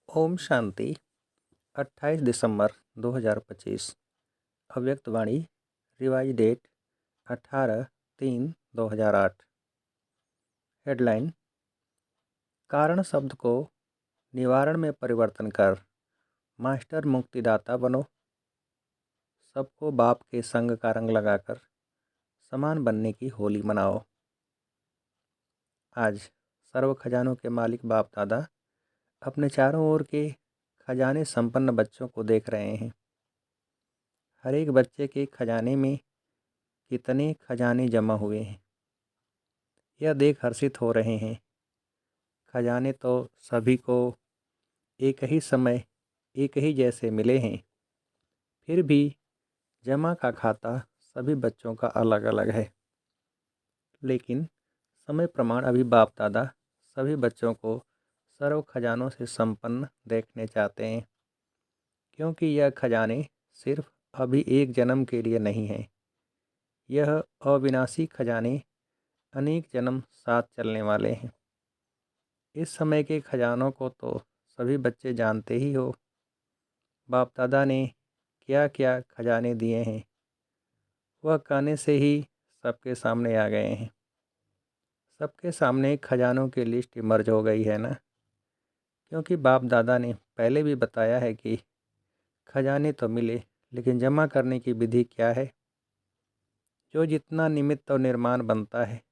ओम शांति। 28 दिसंबर 2025। अव्यक्त वाणी। Revise date 18/3/2008। Headline. कारण शब्द को निवारण में परिवर्तन कर मास्टर मुक्तिदाता बनो। सबको बाप के संग का रंग लगाकर समान बनने की होली मनाओ। आज सर्व खजानों के मालिक बाप दादा अपने चारों ओर के खजाने संपन्न बच्चों को देख रहे हैं। हर एक बच्चे के खजाने में कितने खजाने जमा हुए हैं, यह देख हर्षित हो रहे हैं। खजाने तो सभी को एक ही समय एक ही जैसे मिले हैं, फिर भी जमा का खाता सभी बच्चों का अलग अलग है। लेकिन समय प्रमाण अभी बाप दादा सभी बच्चों को सर्व खजानों से संपन्न देखने चाहते हैं, क्योंकि यह खजाने सिर्फ अभी एक जन्म के लिए नहीं हैं। यह अविनाशी खजाने अनेक जन्म साथ चलने वाले हैं। इस समय के खजानों को तो सभी बच्चे जानते ही हो। बाप दादा ने क्या क्या खजाने दिए हैं, वह कहने से ही सबके सामने आ गए हैं। सबके सामने खजानों की लिस्ट इमर्ज हो गई है ना, क्योंकि बाप दादा ने पहले भी बताया है कि खजाने तो मिले, लेकिन जमा करने की विधि क्या है। जो जितना निमित्त और निर्माण बनता है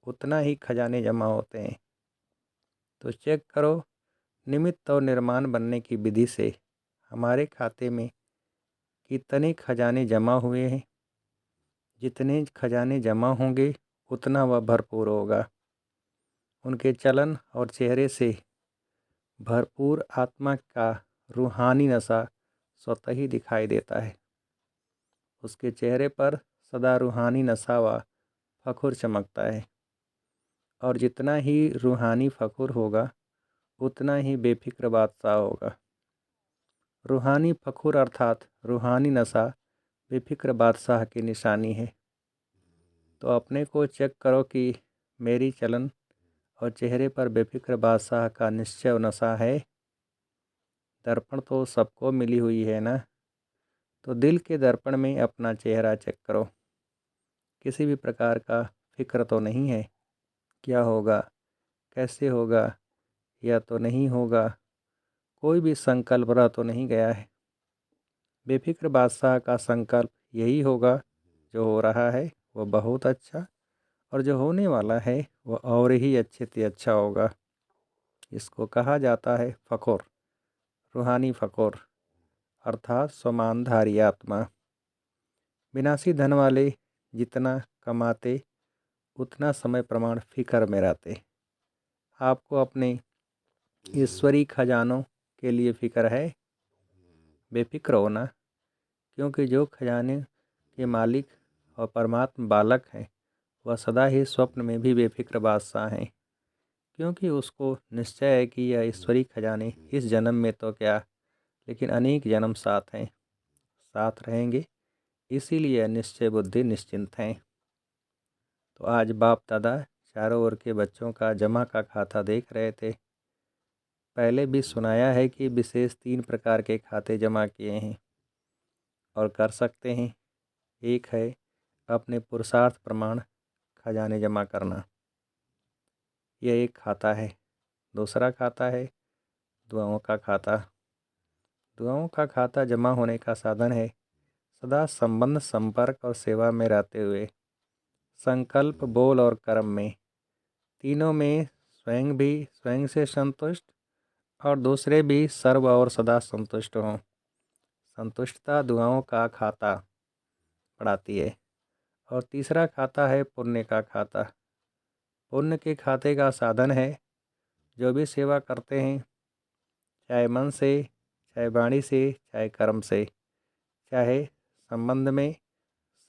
उतना ही खजाने जमा होते हैं। तो चेक करो, निमित्त और निर्माण बनने की विधि से हमारे खाते में कितने खजाने जमा हुए हैं। जितने खजाने जमा होंगे उतना वह भरपूर होगा। उनके चलन और चेहरे से भरपूर आत्मा का रूहानी नशा स्वतः ही दिखाई देता है। उसके चेहरे पर सदा रूहानी नशा व फखुर चमकता है, और जितना ही रूहानी फखुर होगा उतना ही बेफिक्र बादशाह होगा। रूहानी फखुर अर्थात रूहानी नशा बेफिक्र बादशाह की निशानी है। तो अपने को चेक करो कि मेरी चलन और चेहरे पर बेफिक्र बादशाह का निश्चय और नशा है। दर्पण तो सबको मिली हुई है ना, तो दिल के दर्पण में अपना चेहरा चेक करो। किसी भी प्रकार का फिक्र तो नहीं है, क्या होगा, कैसे होगा, या तो नहीं होगा। कोई भी संकल्प रह तो नहीं गया है। बेफिक्र बादशाह का संकल्प यही होगा, जो हो रहा है वह बहुत अच्छा, और जो होने वाला है वह और ही अच्छे से अच्छा होगा। इसको कहा जाता है फ़खुर, रूहानी फ़खुर अर्थात स्वमानधारी आत्मा। विनाशी धन वाले जितना कमाते उतना समय प्रमाण फिक्र में रहते। आपको अपने ईश्वरी खजानों के लिए फ़िक्र है? बेफिक्र हो ना, क्योंकि जो खजाने के मालिक और परमात्मा बालक हैं वह सदा ही स्वप्न में भी बेफिक्र बादशाह हैं, क्योंकि उसको निश्चय है कि यह ईश्वरी खजाने इस जन्म में तो क्या, लेकिन अनेक जन्म साथ हैं, साथ रहेंगे। इसीलिए निश्चय बुद्धि निश्चिंत हैं। तो आज बाप दादा चारों ओर के बच्चों का जमा का खाता देख रहे थे। पहले भी सुनाया है कि विशेष 3 प्रकार के खाते जमा किए हैं और कर सकते हैं। एक है अपने पुरुषार्थ प्रमाण खजाने जमा करना, यह एक खाता है। दूसरा खाता है दुआओं का खाता। दुआओं का खाता जमा होने का साधन है सदा संबंध, संपर्क और सेवा में रहते हुए संकल्प, बोल और कर्म में, तीनों में स्वयं भी स्वयं से संतुष्ट और दूसरे भी सर्व और सदा संतुष्ट हों। संतुष्टता दुआओं का खाता बढ़ाती है। और तीसरा खाता है पुण्य का खाता। पुण्य के खाते का साधन है जो भी सेवा करते हैं, चाहे मन से, चाहे वाणी से, चाहे कर्म से, चाहे संबंध में,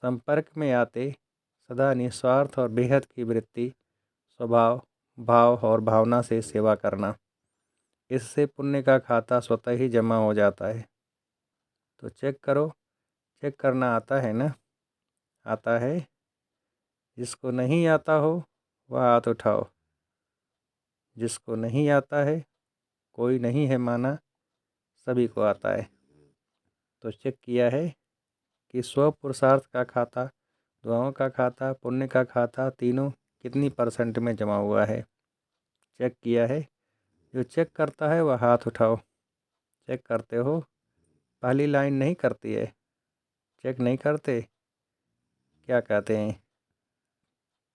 संपर्क में आते सदा निस्वार्थ और बेहद की वृत्ति, स्वभाव, भाव और भावना से सेवा करना। इससे पुण्य का खाता स्वतः ही जमा हो जाता है। तो चेक करो, चेक करना आता है ना? आता है? जिसको नहीं आता हो वह हाथ उठाओ। जिसको नहीं आता है, कोई नहीं है माना, सभी को आता है। तो चेक किया है कि स्व पुरुषार्थ का खाता, दुआओं का खाता, पुण्य का खाता, तीनों कितनी % में जमा हुआ है। चेक किया है? जो चेक करता है वह हाथ उठाओ। चेक करते हो? पहली लाइन नहीं करती है? चेक नहीं करते? क्या कहते हैं?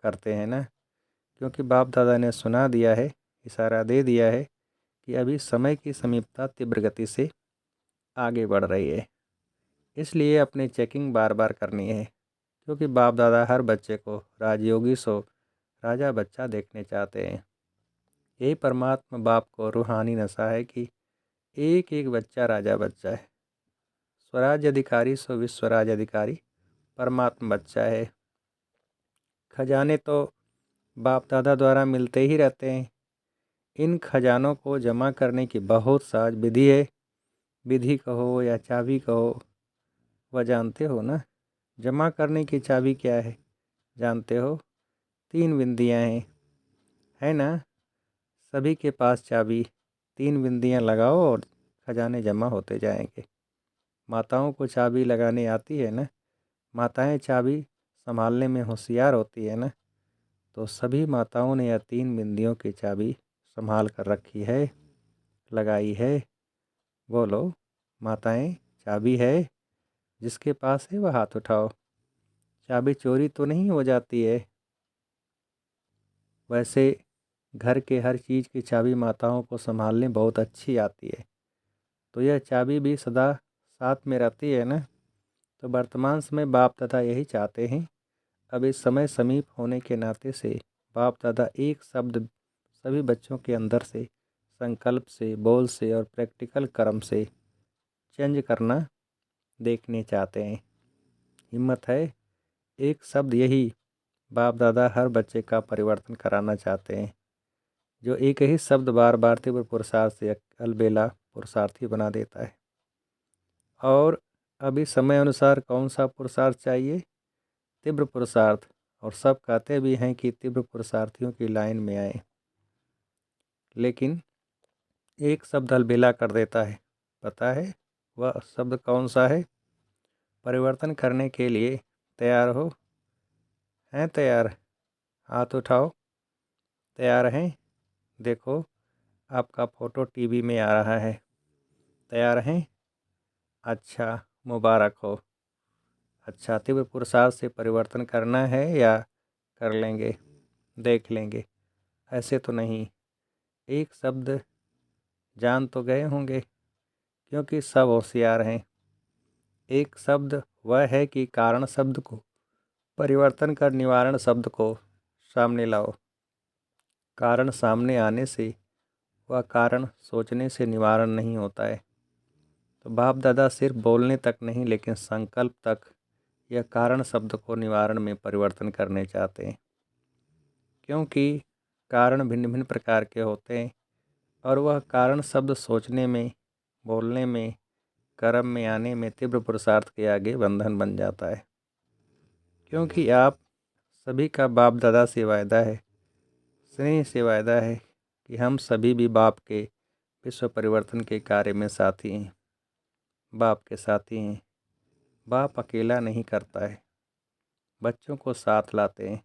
करते हैं ना, क्योंकि बाप दादा ने सुना दिया है, इशारा दे दिया है कि अभी समय की समीपता तीव्र गति से आगे बढ़ रही है। इसलिए अपनी चेकिंग बार बार करनी है, क्योंकि बाप दादा हर बच्चे को राजयोगी सो राजा बच्चा देखने चाहते हैं। यही परमात्मा बाप को रूहानी नशा है कि एक एक बच्चा राजा बच्चा है। स्वराज अधिकारी सो विश्वराज अधिकारी परमात्मा बच्चा है। खजाने तो बाप दादा द्वारा मिलते ही रहते हैं। इन खजानों को जमा करने की बहुत साज विधि है। विधि कहो या चाबी कहो, वह जानते हो ना। जमा करने की चाबी क्या है जानते हो? 3 बिंदियाँ हैं, है ना। सभी के पास चाबी, 3 बिंदियाँ लगाओ और खजाने जमा होते जाएंगे। माताओं को चाबी लगाने आती है ना। माताएं चाबी संभालने में होशियार होती है ना। तो सभी माताओं ने यह 3 बिंदियों की चाबी संभाल कर रखी है, लगाई है। बोलो माताएं, चाबी है? जिसके पास है वह हाथ उठाओ। चाबी चोरी तो नहीं हो जाती है? वैसे घर के हर चीज़ की चाबी माताओं को संभालने बहुत अच्छी आती है। तो यह चाबी भी सदा साथ में रहती है ना। तो वर्तमान समय बाप दादा यही चाहते हैं। अब इस समय समीप होने के नाते से बाप दादा एक शब्द सभी बच्चों के अंदर से, संकल्प से, बोल से और प्रैक्टिकल कर्म से चेंज करना देखने चाहते हैं। हिम्मत है? एक शब्द यही बाप दादा हर बच्चे का परिवर्तन कराना चाहते हैं। जो एक ही शब्द बार बार तीव्र पुरुषार्थ से अलबेला पुरुषार्थी बना देता है। और अभी समय अनुसार कौन सा पुरुषार्थ चाहिए? तीव्र पुरुषार्थ। और सब कहते भी हैं कि तीव्र पुरुषार्थियों की लाइन में आए, लेकिन एक शब्द अलबेला कर देता है। पता है वह शब्द कौन सा है? परिवर्तन करने के लिए तैयार हो? हैं तैयार? हाथ उठाओ। तैयार हैं? देखो आपका फ़ोटो टीवी में आ रहा है। तैयार हैं? अच्छा, मुबारक हो। अच्छा, तीव्र पुरुषार्थ से परिवर्तन करना है या कर लेंगे? देख लेंगे। ऐसे तो नहीं। एक शब्द जान तो गए होंगे, क्योंकि सब होशियार हैं। एक शब्द वह है कि कारण शब्द को परिवर्तन कर निवारण शब्द को सामने लाओ। कारण सामने आने से वह कारण सोचने से निवारण नहीं होता है। तो बाप दादा सिर्फ बोलने तक नहीं, लेकिन संकल्प तक यह कारण शब्द को निवारण में परिवर्तन करने चाहते हैं। क्योंकि कारण भिन्न भिन्न प्रकार के होते हैं और वह कारण शब्द सोचने में, बोलने में, कर्म में आने में तीव्र पुरुषार्थ के आगे बंधन बन जाता है। क्योंकि आप सभी का बाप दादा से वायदा है, स्नेह से वायदा है कि हम सभी भी बाप के विश्व परिवर्तन के कार्य में साथी हैं, बाप के साथी हैं। बाप अकेला नहीं करता है, बच्चों को साथ लाते हैं।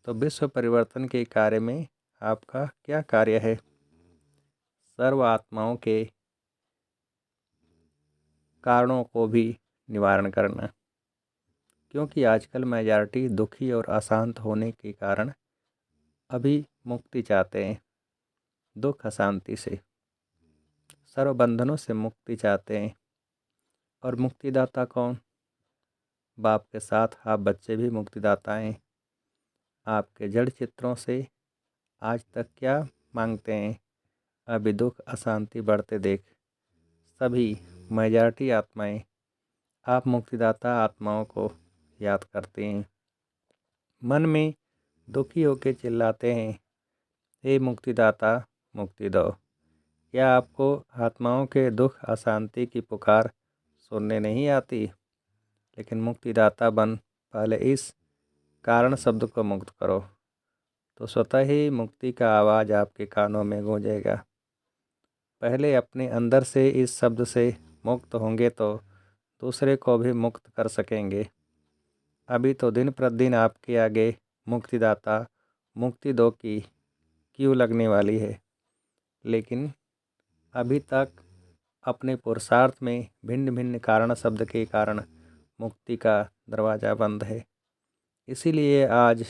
तो विश्व परिवर्तन के कार्य में आपका क्या कार्य है? सर्व आत्माओं के कारणों को भी निवारण करना। क्योंकि आजकल मेजॉरिटी दुखी और अशांत होने के कारण अभी मुक्ति चाहते हैं, दुख अशांति से, सर्व बंधनों से मुक्ति चाहते हैं। और मुक्तिदाता कौन? बाप के साथ आप बच्चे भी मुक्तिदाता हैं। आपके जड़ चित्रों से आज तक क्या मांगते हैं? अभी दुख अशांति बढ़ते देख सभी मेजॉरिटी आत्माएं आप मुक्तिदाता आत्माओं को याद करते हैं। मन में दुखी होकर चिल्लाते हैं, हे मुक्तिदाता मुक्ति दो। क्या आपको आत्माओं के दुख अशांति की पुकार सुनने नहीं आती? लेकिन मुक्तिदाता बन पहले इस कारण शब्द को मुक्त करो, तो स्वतः ही मुक्ति का आवाज़ आपके कानों में गूंजेगा। पहले अपने अंदर से इस शब्द से मुक्त होंगे तो दूसरे को भी मुक्त कर सकेंगे। अभी तो दिन प्रतिदिन आपके आगे मुक्तिदाता मुक्ति दो की क्यों लगने वाली है, लेकिन अभी तक अपने पुरुषार्थ में भिन्न भिन्न कारण शब्द के कारण मुक्ति का दरवाज़ा बंद है। इसीलिए आज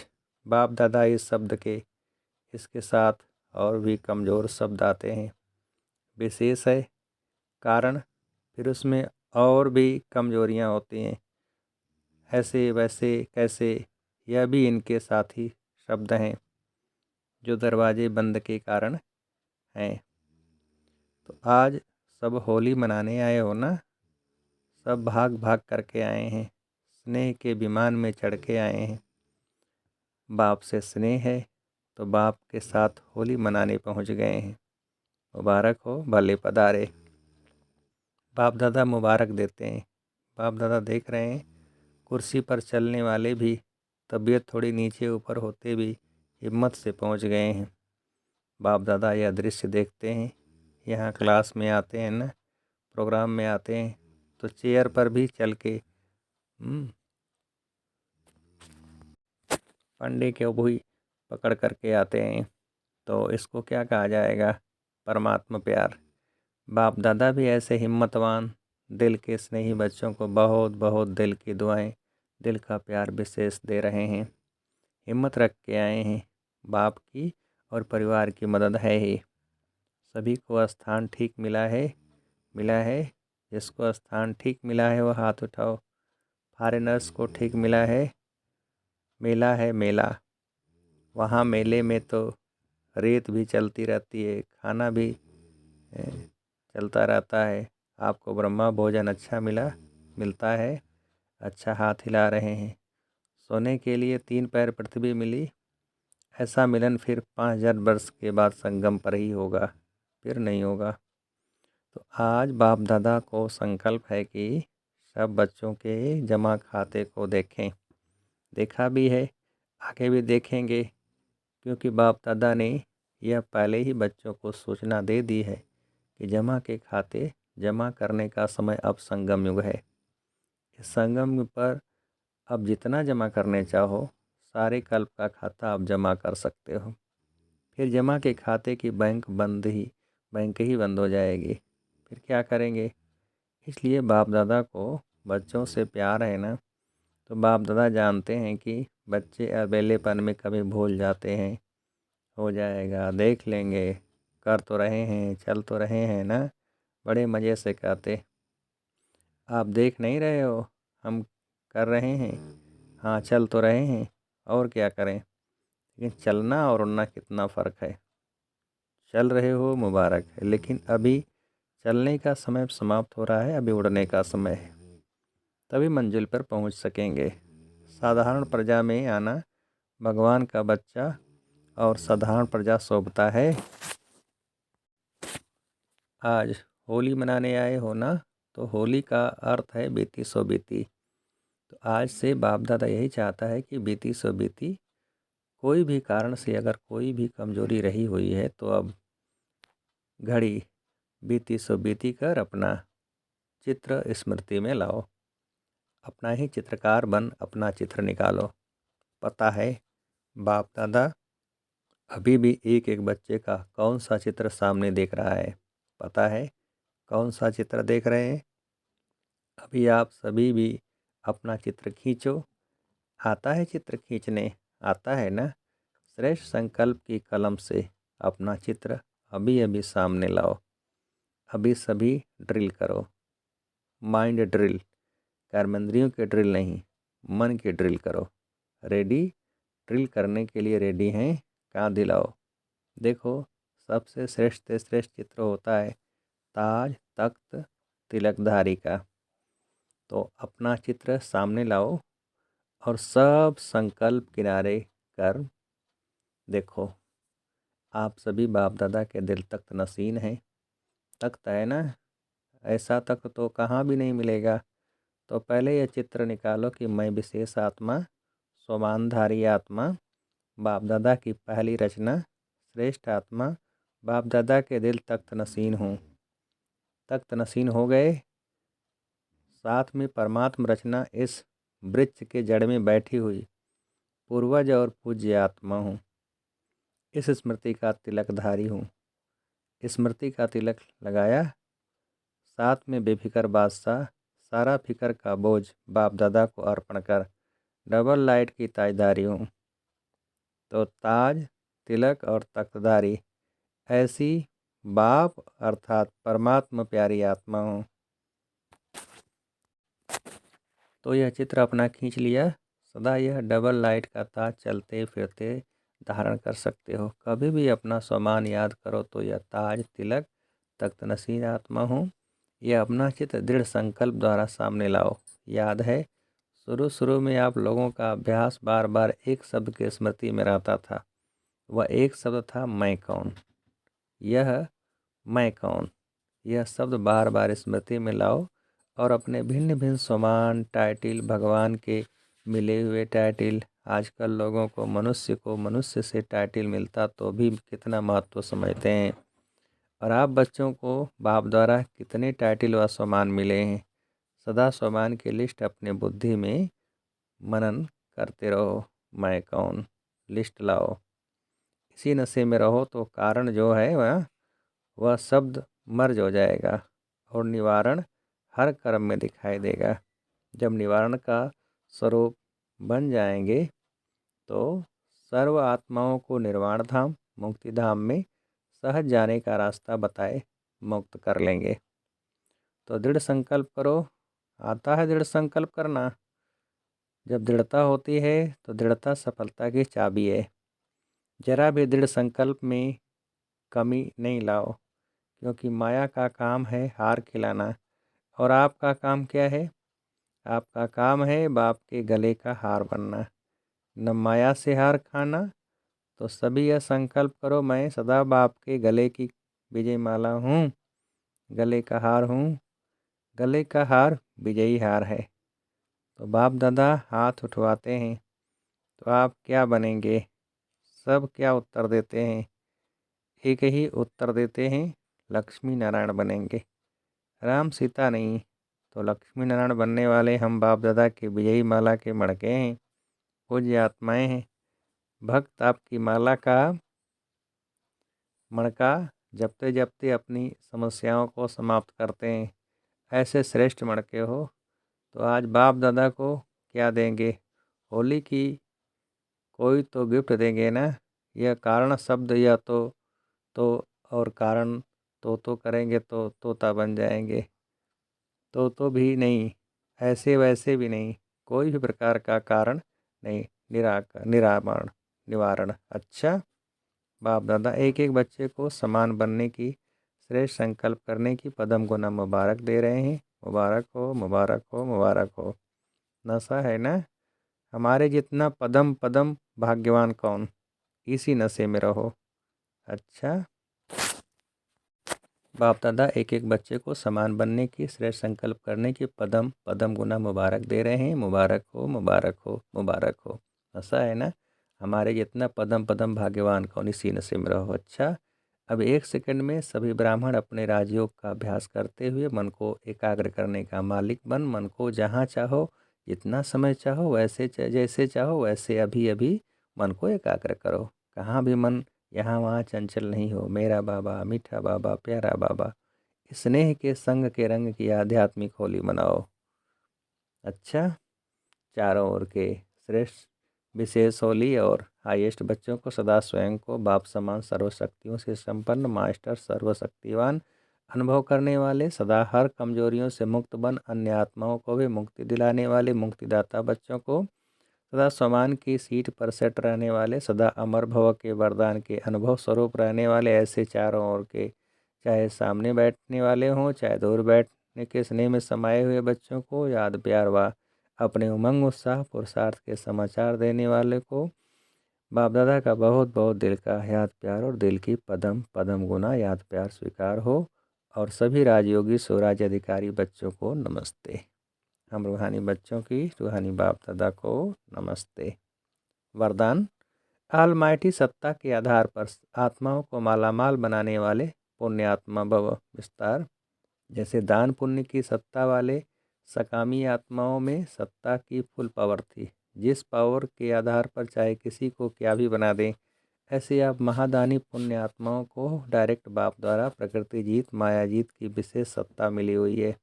बाप दादा इस शब्द के इसके साथ और भी कमज़ोर शब्द आते हैं। विशेष है कारण, फिर उसमें और भी कमज़ोरियाँ होती हैं। ऐसे वैसे कैसे, यह भी इनके साथी शब्द हैं जो दरवाजे बंद के कारण हैं। तो आज सब होली मनाने आए हो ना, सब भाग भाग करके आए हैं, स्नेह के विमान में चढ़ के आए हैं। बाप से स्नेह है तो बाप के साथ होली मनाने पहुंच गए हैं। मुबारक हो, भले पधारे। बाप दादा मुबारक देते हैं। बाप दादा देख रहे हैं कुर्सी पर चलने वाले भी तबीयत थोड़ी नीचे ऊपर होते भी हिम्मत से पहुंच गए हैं। बाप दादा यह दृश्य देखते हैं। यहाँ क्लास में आते हैं ना, प्रोग्राम में आते हैं तो चेयर पर भी चल के पंडे के भी पकड़ करके आते हैं। तो इसको क्या कहा जाएगा? परमात्मा प्यार। बाप दादा भी ऐसे हिम्मतवान दिल के स्नेही बच्चों को बहुत बहुत दिल की दुआएं, दिल का प्यार विशेष दे रहे हैं। हिम्मत रख के आए हैं। बाप की और परिवार की मदद है ही। सभी को स्थान ठीक मिला है, मिला है। जिसको स्थान ठीक मिला है वह हाथ उठाओ। फॉरेनर्स को ठीक मिला है, मेला है मेला। वहाँ मेले में तो रेत भी चलती रहती है, खाना भी चलता रहता है। आपको ब्रह्मा भोजन अच्छा मिलता है, अच्छा हाथ हिला रहे हैं। सोने के लिए 3 पैर पृथ्वी मिली, ऐसा मिलन फिर 5000 वर्ष के बाद संगम पर ही होगा, फिर नहीं होगा। तो आज बाप दादा को संकल्प है कि सब बच्चों के जमा खाते को देखें। देखा भी है, आगे भी देखेंगे, क्योंकि बाप दादा ने यह पहले ही बच्चों को सूचना दे दी है कि जमा के खाते जमा करने का समय अब संगम युग है। इस संगम पर अब जितना जमा करने चाहो सारे कल्प का खाता आप जमा कर सकते हो। फिर जमा के खाते की बैंक ही बंद हो जाएगी। फिर क्या करेंगे? इसलिए बाप दादा को बच्चों से प्यार है ना, तो बाप दादा जानते हैं कि बच्चे अवेलेपन में कभी भूल जाते हैं। हो जाएगा, देख लेंगे, कर तो रहे हैं, चल तो रहे हैं ना, बड़े मज़े से कहते। आप देख नहीं रहे हो हम कर रहे हैं? हाँ, चल तो रहे हैं, और क्या करें। लेकिन चलना और उड़ना कितना फ़र्क है। चल रहे हो मुबारक है, लेकिन अभी चलने का समय समाप्त हो रहा है, अभी उड़ने का समय है, तभी मंजिल पर पहुंच सकेंगे। साधारण प्रजा में आना भगवान का बच्चा और साधारण प्रजा शोभता है। आज होली मनाने आए हो ना, तो होली का अर्थ है बीती सो बीती। तो आज से बाप दादा यही चाहता है कि बीती सो बीती। कोई भी कारण से अगर कोई भी कमजोरी रही हुई है तो अब घड़ी बीती सो बीती कर अपना चित्र स्मृति में लाओ। अपना ही चित्रकार बन अपना चित्र निकालो। पता है बाप दादा अभी भी एक एक बच्चे का कौन सा चित्र सामने देख रहा है? पता है कौन सा चित्र देख रहे हैं? अभी आप सभी भी अपना चित्र खींचो। आता है चित्र खींचने? आता है ना? श्रेष्ठ संकल्प की कलम से अपना चित्र अभी अभी सामने लाओ। अभी सभी ड्रिल करो, माइंड ड्रिल, कर्मेंद्रियों के ड्रिल नहीं, मन की ड्रिल करो। रेडी? ड्रिल करने के लिए रेडी हैं? कहाँ दिलाओ। देखो सबसे श्रेष्ठ से श्रेष्ठ चित्र होता है ताज तख्त तिलकधारी का। तो अपना चित्र सामने लाओ और सब संकल्प किनारे कर देखो। आप सभी बाप दादा के दिल तख्त नसीन हैं। तख्त है ना, ऐसा तख्त तो कहाँ भी नहीं मिलेगा। तो पहले यह चित्र निकालो कि मैं विशेष आत्मा, सोमानधारी आत्मा, बाप दादा की पहली रचना, श्रेष्ठ आत्मा, बाप दादा के दिल तख्त नशीन हो गए। साथ में परमात्म रचना इस वृक्ष के जड़ में बैठी हुई पूर्वज और पूज्य आत्मा हूँ। इस स्मृति का तिलकधारी हूँ। स्मृति का तिलक लगाया, साथ में बेफिक्र बादशाह सारा फिक्र का बोझ बाप दादा को अर्पण कर डबल लाइट की ताजदारी हूँ। तो ताज, तिलक और तख्तधारी ऐसी बाप अर्थात परमात्मा प्यारी आत्मा हूँ। तो यह चित्र अपना खींच लिया। सदा यह डबल लाइट का ताज चलते फिरते धारण कर सकते हो। कभी भी अपना स्वमान याद करो तो यह ताज, तिलक, तख्त नशीन आत्मा हूँ। यह अपना चित्र दृढ़ संकल्प द्वारा सामने लाओ। याद है, शुरू में आप लोगों का अभ्यास बार बार एक शब्द के स्मृति में रहता था। वह एक शब्द था मैं कौन। यह मैं कौन, यह शब्द बार बार स्मृति में लाओ और अपने भिन्न भिन्न स्वमान, टाइटिल, भगवान के मिले हुए टाइटिल। आजकल लोगों को मनुष्य से टाइटिल मिलता तो भी कितना महत्व समझते हैं, और आप बच्चों को बाप द्वारा कितने टाइटिल व स्वमान मिले हैं। सदा स्वमान की लिस्ट अपने बुद्धि में मनन करते रहो। मैं कौन लिस्ट लाओ। इसी नशे में रहो तो कारण जो है वह शब्द मर्ज हो जाएगा और निवारण हर कर्म में दिखाई देगा। जब निवारण का स्वरूप बन जाएंगे तो सर्व आत्माओं को निर्वाण धाम, मुक्ति धाम में सहज जाने का रास्ता बताए मुक्त कर लेंगे। तो दृढ़ संकल्प करो। आता है दृढ़ संकल्प करना। जब दृढ़ता होती है तो दृढ़ता सफलता की चाबी है। जरा भी दृढ़ संकल्प में कमी नहीं लाओ, क्योंकि माया का काम है हार खिलाना, और आपका काम क्या है? आपका काम है बाप के गले का हार बनना, न माया से हार खाना। तो सभी यह संकल्प करो, मैं सदा बाप के गले की विजय माला हूँ, गले का हार हूँ। गले का हार विजयी हार है। तो बाप दादा हाथ उठवाते हैं तो आप क्या बनेंगे? सब क्या उत्तर देते हैं? एक ही उत्तर देते हैं, लक्ष्मी नारायण बनेंगे। राम सीता नहीं, तो लक्ष्मी नारायण बनने वाले हम बाप दादा की विजयी माला के मड़के हैं, पूज्य आत्माएं हैं। भक्त आपकी माला का मणका जपते जपते अपनी समस्याओं को समाप्त करते हैं। ऐसे श्रेष्ठ मणके हो। तो आज बाप दादा को क्या देंगे? होली की कोई तो गिफ्ट देंगे ना। यह कारण शब्द या तो और कारण तो करेंगे तो तोता बन जाएंगे। तो भी नहीं, ऐसे वैसे भी नहीं, कोई भी प्रकार का कारण नहीं, निवारण। अच्छा, बाप दादा एक एक बच्चे को समान बनने की श्रेष्ठ संकल्प करने की पदम गुना मुबारक दे रहे हैं। मुबारक हो, मुबारक हो, मुबारक हो। नशा है ना, हमारे जितना पदम पदम भाग्यवान कौन। इसी नशे में रहो। अच्छा, बाप दादा एक एक बच्चे को समान बनने की श्रेष्ठ संकल्प करने की पदम पदम गुना मुबारक दे रहे हैं। मुबारक हो, मुबारक हो, मुबारक हो। ऐसा है ना, हमारे जितना पदम पदम भाग्यवान कौन, इसी नशे में रहो। अच्छा, अब एक सेकंड में सभी ब्राह्मण अपने राजयोग का अभ्यास करते हुए मन को एकाग्र करने का मालिक बन। मन को जहाँ चाहो, जितना समय चाहो, वैसे जैसे चाहो वैसे अभी अभी मन को एकाग्र करो। कहाँ भी मन यहाँ वहाँ चंचल नहीं हो। मेरा बाबा, मीठा बाबा, प्यारा बाबा, स्नेह के संग के रंग की आध्यात्मिक होली मनाओ। अच्छा, चारों ओर के श्रेष्ठ विशेष होली और हाईएस्ट बच्चों को सदा स्वयं को बाप समान सर्वशक्तियों से संपन्न मास्टर सर्वशक्तिवान अनुभव करने वाले, सदा हर कमजोरियों से मुक्त बन अन्य आत्माओं को भी मुक्ति दिलाने वाले मुक्तिदाता बच्चों को, सदा समान की सीट पर सेट रहने वाले, सदा अमर भव के वरदान के अनुभव स्वरूप रहने वाले ऐसे चारों ओर के, चाहे सामने बैठने वाले हों चाहे दूर बैठने के स्नेह में समाये हुए बच्चों को, याद प्यार व अपने उमंग उत्साह पुरुषार्थ के समाचार देने वाले को बाप दादा का बहुत बहुत दिल का याद प्यार और दिल की पदम पदम गुना याद प्यार स्वीकार हो। और सभी राजयोगी स्वराज अधिकारी बच्चों को नमस्ते। हम रूहानी बच्चों की रूहानी बाप दादा को नमस्ते। वरदान, ऑलमाइटी सत्ता के आधार पर आत्माओं को मालामाल बनाने वाले पुण्यात्मा भव। विस्तार। जैसे दान पुण्य की सत्ता वाले सकामी आत्माओं में सत्ता की फुल पावर थी, जिस पावर के आधार पर चाहे किसी को क्या भी बना दें। ऐसे आप महादानी पुण्य आत्माओं को डायरेक्ट बाप द्वारा प्रकृति जीत माया जीत की विशेष सत्ता मिली हुई है।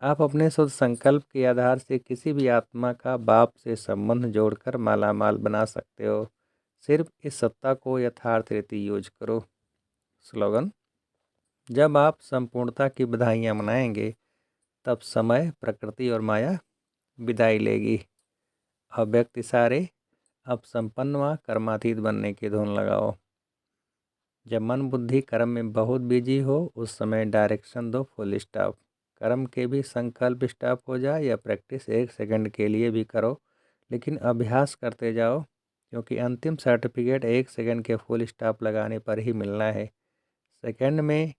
आप अपने शुद्ध संकल्प के आधार से किसी भी आत्मा का बाप से संबंध जोड़कर मालामाल बना सकते हो। सिर्फ इस सत्ता को यथार्थ रीति यूज करो। स्लोगन। जब आप संपूर्णता की बधाइयाँ मनाएंगे तब समय, प्रकृति और माया विदाई लेगी। अव्यक्त इशारे। अब संपन्न व कर्मातीत बनने की धुन लगाओ। जब मन बुद्धि कर्म में बहुत बिजी हो उस समय डायरेक्शन दो फुल स्टॉप। कर्म के भी संकल्प स्टॉप हो जाए या प्रैक्टिस 1 सेकंड के लिए भी करो, लेकिन अभ्यास करते जाओ, क्योंकि अंतिम सर्टिफिकेट 1 सेकंड के फुल स्टॉप लगाने पर ही मिलना है। सेकंड में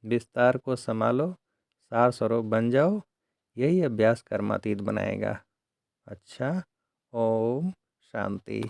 विस्तार को संभालो, सार स्वरूप बन जाओ। यही अभ्यास कर्मातीत बनाएगा। अच्छा, ओम शांति।